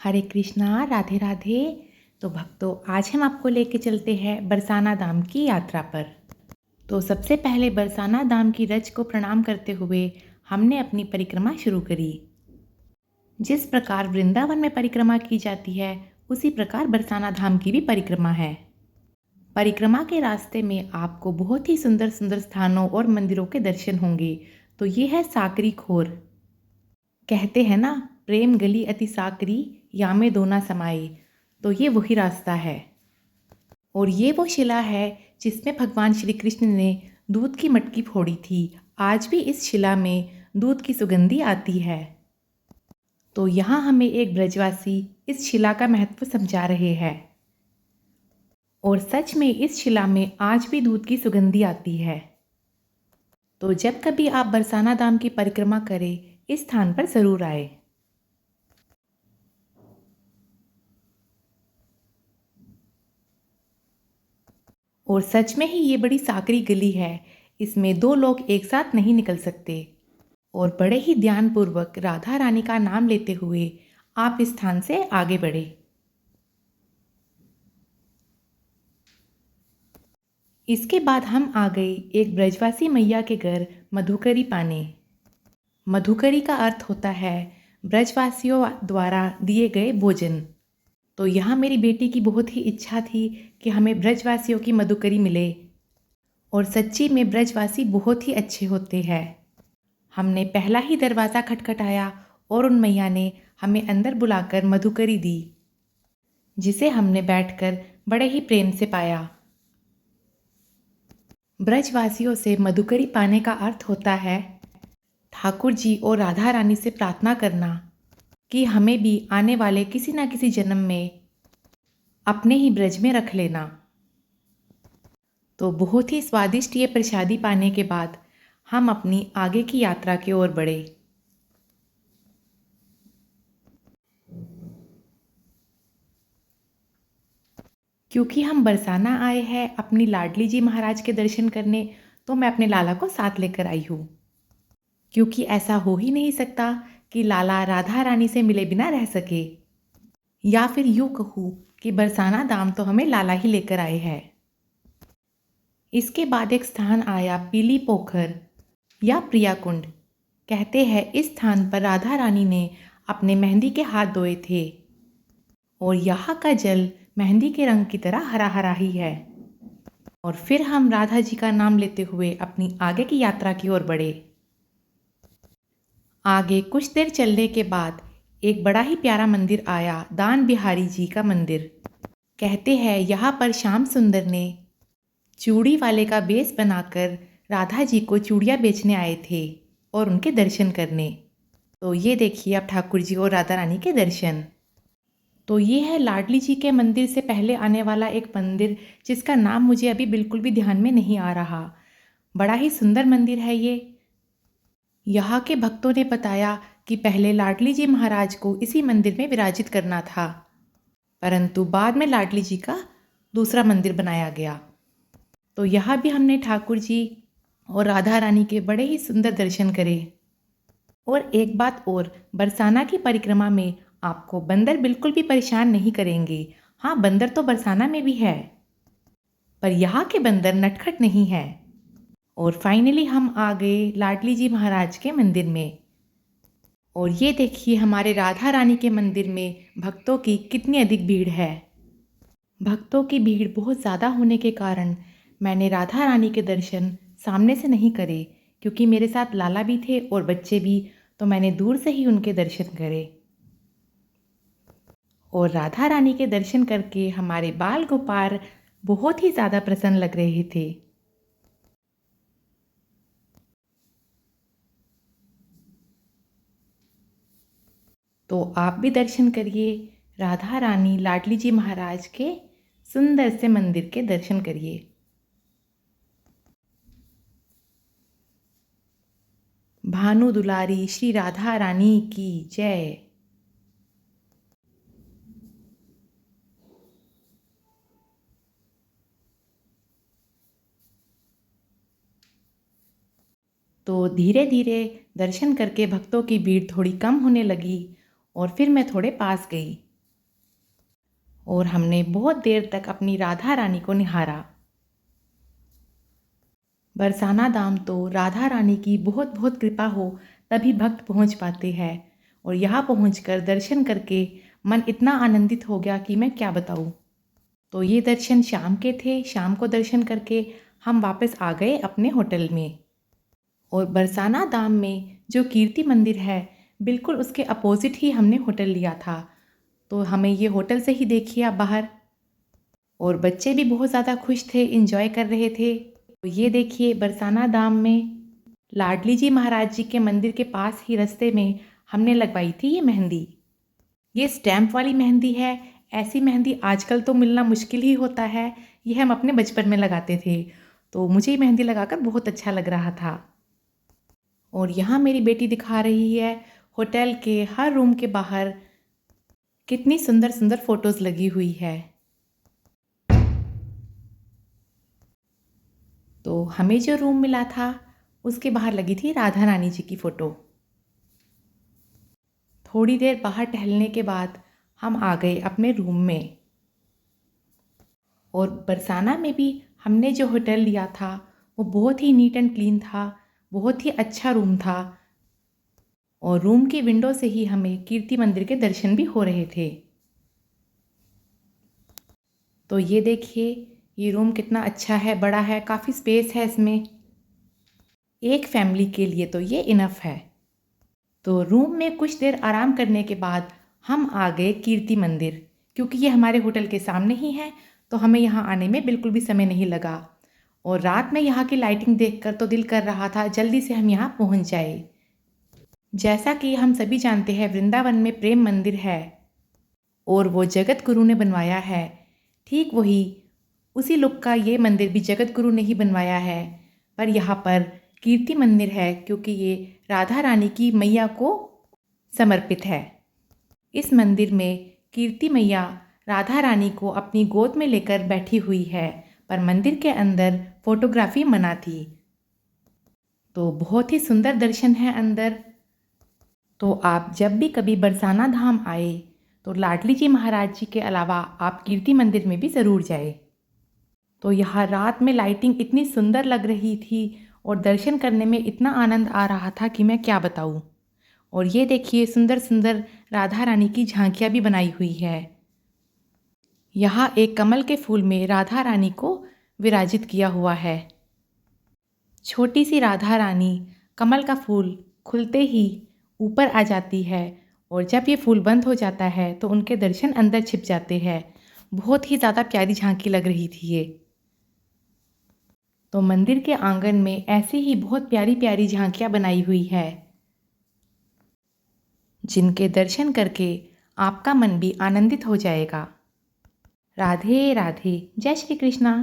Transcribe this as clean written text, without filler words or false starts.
हरे कृष्णा, राधे राधे। तो भक्तों, आज हम आपको लेके चलते हैं बरसाना धाम की यात्रा पर। तो सबसे पहले बरसाना धाम की रज को प्रणाम करते हुए हमने अपनी परिक्रमा शुरू करी। जिस प्रकार वृंदावन में परिक्रमा की जाती है, उसी प्रकार बरसाना धाम की भी परिक्रमा है। परिक्रमा के रास्ते में आपको बहुत ही सुंदर सुंदर स्थानों और मंदिरों के दर्शन होंगे। तो ये है साकरी खोर। कहते हैं ना, प्रेम गली अति साकरी, यामे दोना समाई। तो ये वही रास्ता है और ये वो शिला है जिसमें भगवान श्री कृष्ण ने दूध की मटकी फोड़ी थी। आज भी इस शिला में दूध की सुगंधी आती है। तो यहाँ हमें एक ब्रजवासी इस शिला का महत्व समझा रहे हैं और सच में इस शिला में आज भी दूध की सुगंधी आती है। तो जब कभी आप बरसाना धाम की परिक्रमा करें, इस स्थान पर जरूर आए। और सच में ही ये बड़ी साकरी गली है। इसमें दो लोग एक साथ नहीं निकल सकते। और बड़े ही ध्यानपूर्वक राधा रानी का नाम लेते हुए आप इस स्थान से आगे बढ़े। इसके बाद हम आ गए एक ब्रजवासी मैया के घर मधुकरी पाने। मधुकरी का अर्थ होता है ब्रजवासियों द्वारा दिए गए भोजन। तो यहाँ मेरी बेटी की बहुत ही इच्छा थी कि हमें ब्रजवासियों की मधुकरी मिले और सच्ची में ब्रजवासी बहुत ही अच्छे होते हैं। हमने पहला ही दरवाज़ा खटखटाया और उन मैया ने हमें अंदर बुलाकर मधुकरी दी, जिसे हमने बैठकर बड़े ही प्रेम से पाया। ब्रजवासियों से मधुकरी पाने का अर्थ होता है ठाकुर जी और राधा रानी से प्रार्थना करना कि हमें भी आने वाले किसी न किसी जन्म में अपने ही ब्रज में रख लेना। तो बहुत ही स्वादिष्ट ये प्रसादी पाने के बाद हम अपनी आगे की यात्रा की ओर बढ़े। क्योंकि हम बरसाना आए हैं अपनी लाडली जी महाराज के दर्शन करने, तो मैं अपने लाला को साथ लेकर आई हूँ। क्योंकि ऐसा हो ही नहीं सकता कि लाला राधा रानी से मिले बिना रह सके, या फिर यूँ कहूँ कि बरसाना धाम तो हमें लाला ही लेकर आए हैं। इसके बाद एक स्थान आया पीली पोखर या प्रिया कुंड। कहते हैं इस स्थान पर राधा रानी ने अपने मेहंदी के हाथ धोए थे और यहाँ का जल मेहंदी के रंग की तरह हरा हरा ही है। और फिर हम राधा जी का नाम लेते हुए अपनी आगे की यात्रा की ओर बढ़े। आगे कुछ देर चलने के बाद एक बड़ा ही प्यारा मंदिर आया, दान बिहारी जी का मंदिर। कहते हैं यहाँ पर श्याम सुंदर ने चूड़ी वाले का बेस बनाकर राधा जी को चूड़ियाँ बेचने आए थे और उनके दर्शन करने। तो ये देखिए अब ठाकुर जी और राधा रानी के दर्शन। तो ये है लाडली जी के मंदिर से पहले आने वाला एक मंदिर, जिसका नाम मुझे अभी बिल्कुल भी ध्यान में नहीं आ रहा। बड़ा ही सुंदर मंदिर है ये। यहाँ के भक्तों ने बताया कि पहले लाडली जी महाराज को इसी मंदिर में विराजित करना था, परंतु बाद में लाडली जी का दूसरा मंदिर बनाया गया। तो यहाँ भी हमने ठाकुर जी और राधा रानी के बड़े ही सुंदर दर्शन करे। और एक बात और, बरसाना की परिक्रमा में आपको बंदर बिल्कुल भी परेशान नहीं करेंगे। हाँ, बंदर तो बरसाना में भी है, पर यहाँ के बंदर नटखट नहीं है। और फाइनली हम आ गए लाडली जी महाराज के मंदिर में। और ये देखिए हमारे राधा रानी के मंदिर में भक्तों की कितनी अधिक भीड़ है। भक्तों की भीड़ बहुत ज़्यादा होने के कारण मैंने राधा रानी के दर्शन सामने से नहीं करे, क्योंकि मेरे साथ लाला भी थे और बच्चे भी, तो मैंने दूर से ही उनके दर्शन करे। और राधा रानी के दर्शन करके हमारे बाल गोपाल बहुत ही ज़्यादा प्रसन्न लग रहे थे। तो आप भी दर्शन करिए राधा रानी लाडली जी महाराज के सुंदर से मंदिर के दर्शन करिए। भानु दुलारी श्री राधा रानी की जय। तो धीरे धीरे दर्शन करके भक्तों की भीड़ थोड़ी कम होने लगी और फिर मैं थोड़े पास गई। और हमने बहुत देर तक अपनी राधा रानी को निहारा। बरसाना धाम तो राधा रानी की बहुत बहुत कृपा हो तभी भक्त पहुंच पाते हैं, और यहाँ पहुंचकर दर्शन करके मन इतना आनंदित हो गया कि मैं क्या बताऊँ। तो ये दर्शन शाम के थे। शाम को दर्शन करके हम वापस आ गए अपने होटल में। और बरसाना धाम में जो कीर्ति मंदिर है, बिल्कुल उसके अपोजिट ही हमने होटल लिया था। तो हमें ये होटल से ही देखिए आप बाहर। और बच्चे भी बहुत ज़्यादा खुश थे, इंजॉय कर रहे थे। तो ये देखिए बरसाना धाम में लाडली जी महाराज जी के मंदिर के पास ही रास्ते में हमने लगवाई थी ये मेहंदी। ये स्टैम्प वाली मेहंदी है। ऐसी मेहंदी आजकल तो मिलना मुश्किल ही होता है। ये हम अपने बचपन में लगाते थे। तो मुझे ये मेहंदी लगाकर बहुत अच्छा लग रहा था। और यहाँ मेरी बेटी दिखा रही है होटल के हर रूम के बाहर कितनी सुंदर सुंदर फोटोज़ लगी हुई है। तो हमें जो रूम मिला था उसके बाहर लगी थी राधा रानी जी की फ़ोटो। थोड़ी देर बाहर टहलने के बाद हम आ गए अपने रूम में। और बरसाना में भी हमने जो होटल लिया था वो बहुत ही नीट एंड क्लीन था, बहुत ही अच्छा रूम था। और रूम की विंडो से ही हमें कीर्ति मंदिर के दर्शन भी हो रहे थे। तो ये देखिए ये रूम कितना अच्छा है, बड़ा है, काफ़ी स्पेस है इसमें। एक फैमिली के लिए तो ये इनफ है। तो रूम में कुछ देर आराम करने के बाद हम आ गए कीर्ति मंदिर। क्योंकि ये हमारे होटल के सामने ही है तो हमें यहाँ आने में बिल्कुल भी समय नहीं लगा। और रात में यहाँ की लाइटिंग देखकर तो दिल कर रहा था जल्दी से हम यहाँ पहुँच जाए। जैसा कि हम सभी जानते हैं वृंदावन में प्रेम मंदिर है और वो जगत गुरु ने बनवाया है। ठीक वही उसी लुक का ये मंदिर भी जगत गुरु ने ही बनवाया है। पर यहाँ पर कीर्ति मंदिर है क्योंकि ये राधा रानी की मैया को समर्पित है। इस मंदिर में कीर्ति मैया राधा रानी को अपनी गोद में लेकर बैठी हुई है, पर मंदिर के अंदर फोटोग्राफी मना थी। तो बहुत ही सुंदर दर्शन है अंदर। तो आप जब भी कभी बरसाना धाम आए तो लाडली जी महाराज जी के अलावा आप कीर्ति मंदिर में भी ज़रूर जाए। तो यहाँ रात में लाइटिंग इतनी सुंदर लग रही थी और दर्शन करने में इतना आनंद आ रहा था कि मैं क्या बताऊँ। और ये देखिए सुंदर सुंदर राधा रानी की झांकियाँ भी बनाई हुई है। यहाँ एक कमल के फूल में राधा रानी को विराजित किया हुआ है। छोटी सी राधा रानी कमल का फूल खुलते ही ऊपर आ जाती है और जब ये फूल बंद हो जाता है तो उनके दर्शन अंदर छिप जाते हैं। बहुत ही ज़्यादा प्यारी झांकी लग रही थी ये। तो मंदिर के आंगन में ऐसी ही बहुत प्यारी प्यारी झांकियाँ बनाई हुई है जिनके दर्शन करके आपका मन भी आनंदित हो जाएगा। राधे राधे, जय श्री कृष्णा।